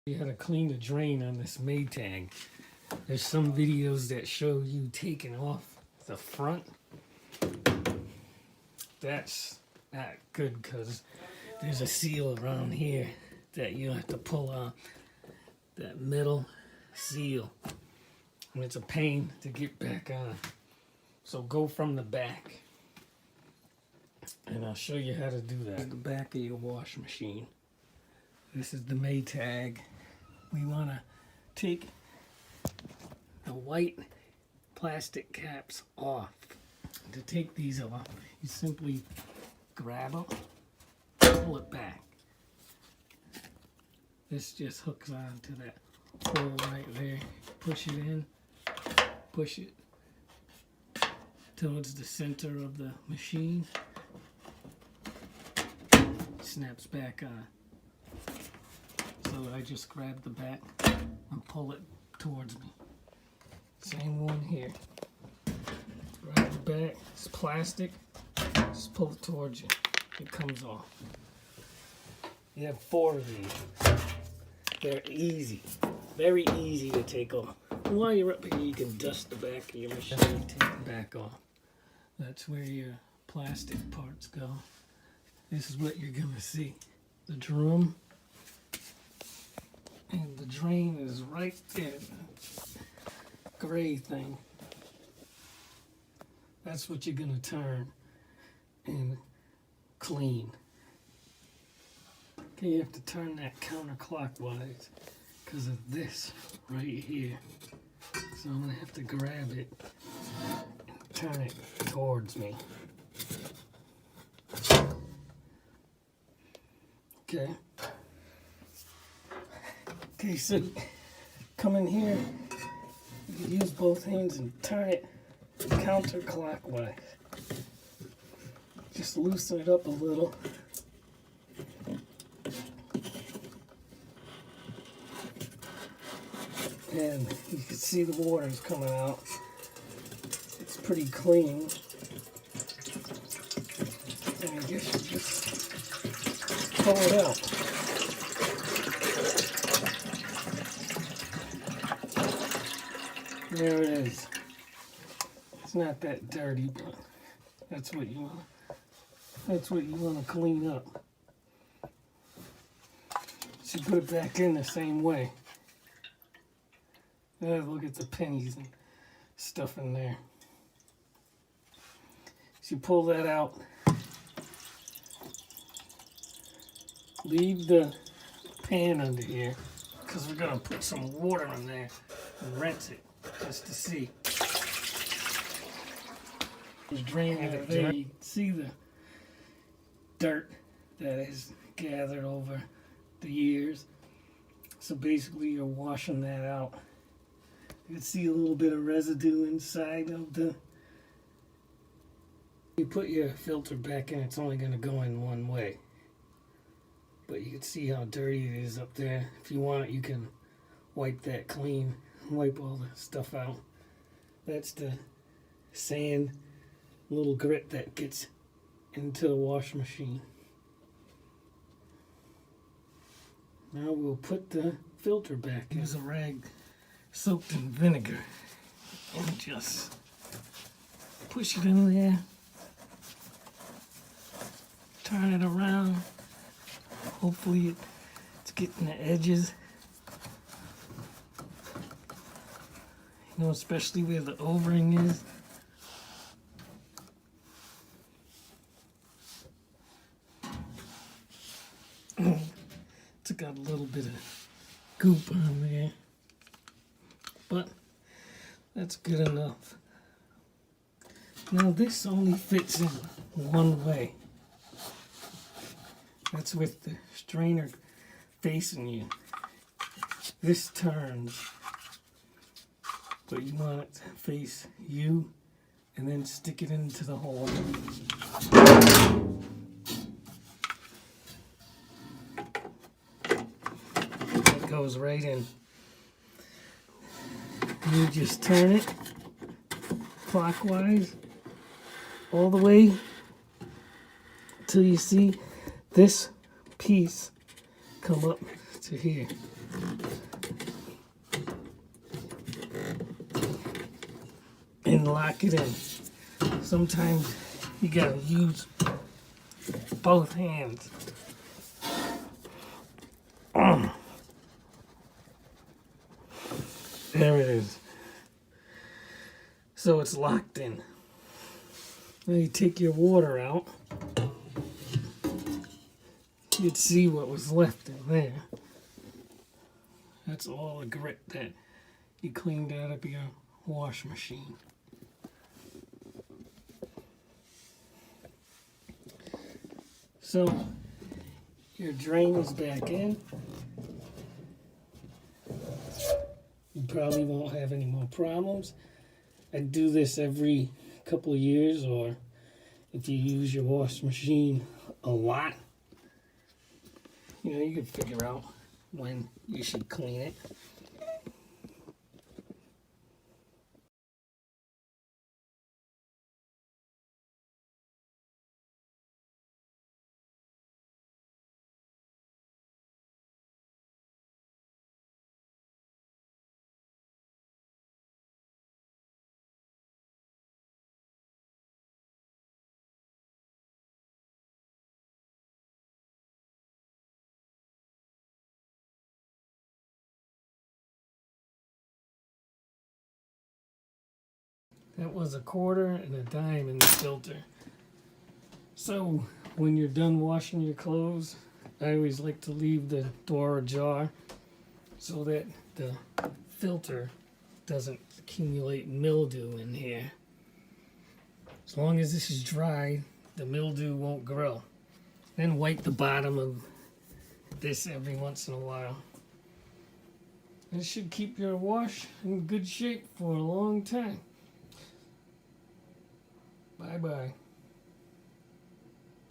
You had to clean the drain on this Maytag. There's some videos that show you taking off the front. That's not good because there's a seal around here that you have to pull out. That middle seal. And it's a pain to get back on. So go from the back. And I'll show you how to do that. This is the back of your wash machine. This is the Maytag. We want to take the white plastic caps off. To take these off, you simply grab them, pull it back. This just hooks on to that hole right there. Push it in, push it towards the center of the machine. Snaps back on. So I just grab the back and pull it towards me. Same one here. Grab the back, it's plastic, just pull it towards you. It comes off. You have 4 of these. They're easy, very easy to take off. And while you're up here, you can dust the back of your machine, take the back off. That's where your plastic parts go. This is what you're gonna see. The drum and the drain is right there. Gray thing. That's what you're gonna turn and clean. Okay, you have to turn that counterclockwise because of this right here. So I'm gonna have to grab it and turn it towards me. Okay. Okay, so come in here, you can use both hands and turn it counterclockwise. Just loosen it up a little. And you can see the water's coming out. It's pretty clean. And I guess you just pull it out. There it is. It's not that dirty, but that's what you want. That's what you want to clean up. So you put it back in the same way. Look at the pennies and stuff in there. So you pull that out. Leave the pan under here because we're going to put some water in there and rinse it just to see. Just drain it there. You can see the dirt that is gathered over the years. So basically you're washing that out. You can see a little bit of residue inside of the... You put your filter back in, it's only going to go in one way. But you can see how dirty it is up there. If you want, you can wipe that clean. Wipe all the stuff out. That's the sand, little grit that gets into the wash machine. Now we'll put the filter back. Use a rag soaked in vinegar and just push it in there. Turn it around. Hopefully it's getting the edges. You know, especially where the O-ring is. It's got a little bit of goop on there. But that's good enough. Now this only fits in one way. That's with the strainer facing you. This turns, but you want it to face you and then stick it into the hole. It goes right in. You just turn it clockwise all the way till you see this piece come up to here. and lock it in. Sometimes you gotta use both hands. There it is. So it's locked in. Now you take your water out. You'd see what was left in there. That's all the grit that you cleaned out of your wash machine. So your drain is back in. You probably won't have any more problems. I do this every couple of years, or if you use your wash machine a lot, you know, you can figure out when you should clean it. That was a quarter and a dime in the filter. So when you're done washing your clothes, I always like to leave the door ajar so that the filter doesn't accumulate mildew in here. As long as this is dry, the mildew won't grow. Then wipe the bottom of this every once in a while. This should keep your wash in good shape for a long time. Bye-bye.